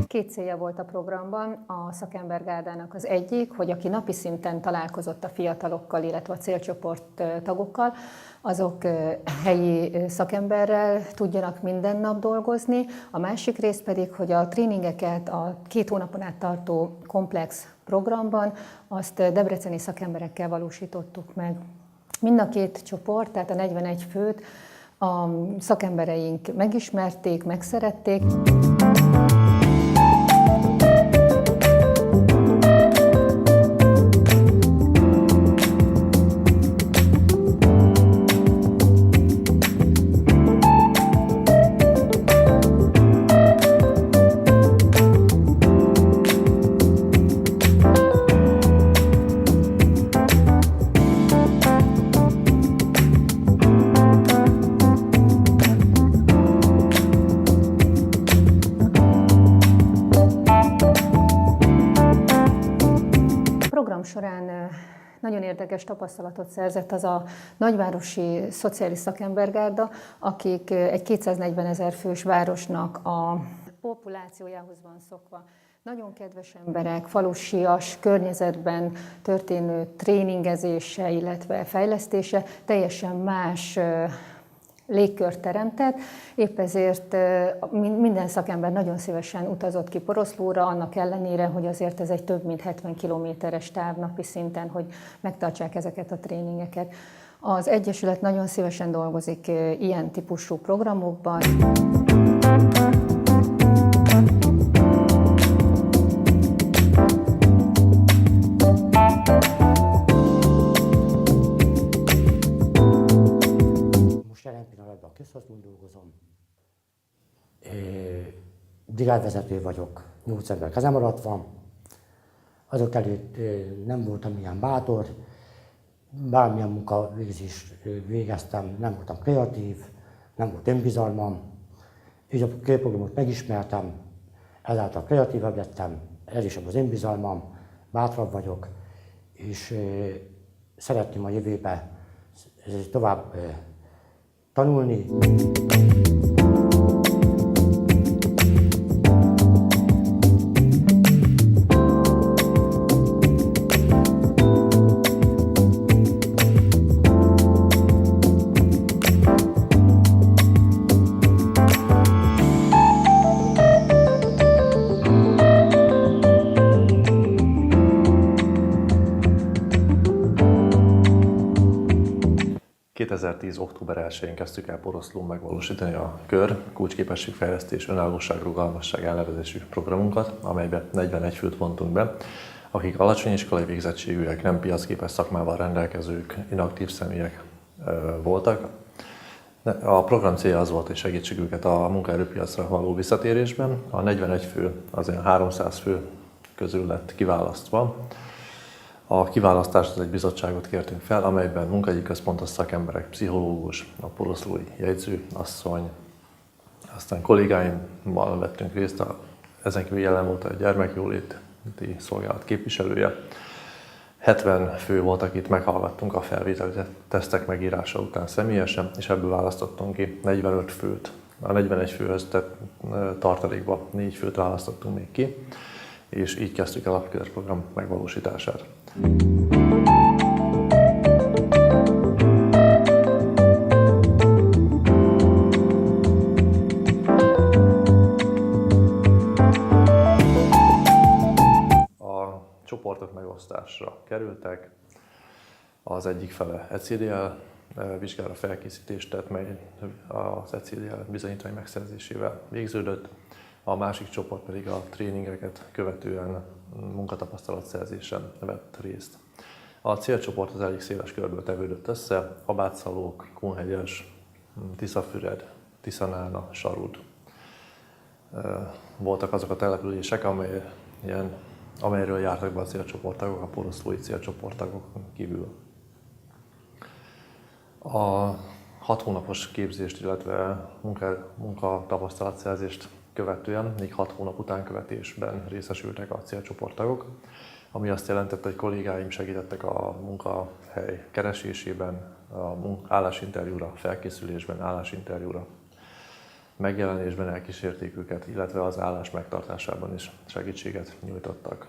Két célja volt a programban a szakembergárdának. Az egyik, hogy aki napi szinten találkozott a fiatalokkal, illetve a célcsoport tagokkal, azok helyi szakemberrel tudjanak minden nap dolgozni. A másik rész pedig, hogy a tréningeket a 2 hónapon át tartó komplex programban azt debreceni szakemberekkel valósítottuk meg. Mind a 2 csoport, tehát a 41 főt a szakembereink megismerték, megszerették. Során nagyon érdekes tapasztalatot szerzett az a nagyvárosi szociális szakembergárda, akik egy 240 000 fős városnak a populációjához van szokva. Nagyon kedves emberek, falusias környezetben történő tréningezése, illetve fejlesztése teljesen más légkört teremtett, épp ezért minden szakember nagyon szívesen utazott ki Poroszlóra, annak ellenére, hogy azért ez egy több mint 70 kilométeres táv napi szinten, hogy megtartsák ezeket a tréningeket. Az Egyesület nagyon szívesen dolgozik ilyen típusú programokban. A központban dolgozom, brigádvezető vagyok, 8 ember kezem alatt van. Azok előtt nem voltam ilyen bátor, bármilyen munkavégzést végeztem, nem voltam kreatív, nem volt önbizalmam. Így a programot megismertem, ezáltal kreatívabb lettem, erősebb az önbizalmam, bátrabb vagyok, és szeretném a jövőbe tovább tanulni. Október 1-én kezdtük el Poroszlón megvalósítani a KÖR, kulcsképességfejlesztés, önállóság, rugalmasság elnevezésű programunkat, amelybe 41 főt vontunk be, akik alacsony iskolai végzettségűek, nem piacképes szakmával rendelkezők, inaktív személyek voltak. A program célja az volt, hogy segítsük őket a munkaerőpiacra való visszatérésben. A 41 fő az olyan 300 fő közül lett kiválasztva. A kiválasztáshoz egy bizottságot kértünk fel, amelyben munkahogyi központos szakemberek, pszichológus, a poroszlói jegyző asszony, aztán kollégáimmal vettünk részt, ezen kívül jelen volt a gyermekjóléti szolgálat képviselője. 70 fő volt, akit meghallgattunk a felvételi tesztek megírása után személyesen, és ebből választottunk ki 45 főt. A 41 főhöz tartalékba 4 főt választottunk még ki, és így kezdtük el a KÖR program megvalósítását. A csoportok megosztásra kerültek. Az egyik fele ECDL vizsgára felkészítést tett, mely az ECDL bizonyítvány megszerzésével végződött. a másik csoport pedig a tréningeket követően munkatapasztalatszerzésen vett részt. A célcsoport az elég széles körből tevődött össze, Abátszalók, Kunhegyes, Tiszafüred, Tiszanána, Sarud. Voltak azok a települések, amelyről jártak be a célcsoporttagok, a poroszlói célcsoporttagokon kívül. A 6 hónapos képzést, illetve munkatapasztalatszerzést követően, még 6 hónap utánkövetésben részesültek a célcsoporttagok, ami azt jelentette, hogy kollégáim segítettek a munkahely keresésében, a állásinterjúra, felkészülésben, állásinterjúra, megjelenésben elkísérték őket, illetve az állás megtartásában is segítséget nyújtottak.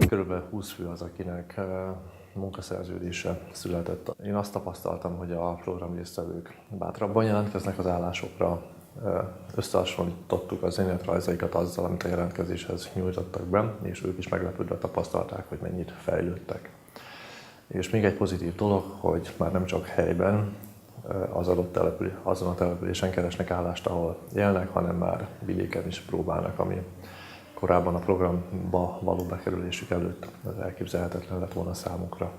Körülbelül 20 fő az, akinek munkaszerződése született. Én azt tapasztaltam, hogy a program résztvevők bátrabban jelentkeznek az állásokra, összehasonlítottuk az önéletrajzaikat azzal, amit a jelentkezéshez nyújtottak be, és ők is meglepődve tapasztalták, hogy mennyit fejlődtek. És még egy pozitív dolog, hogy már nem csak helyben, azon a településen keresnek állást, ahol élnek, hanem már vidéken is próbálnak, ami korábban a programba való bekerülésük előtt elképzelhetetlen lett volna számukra.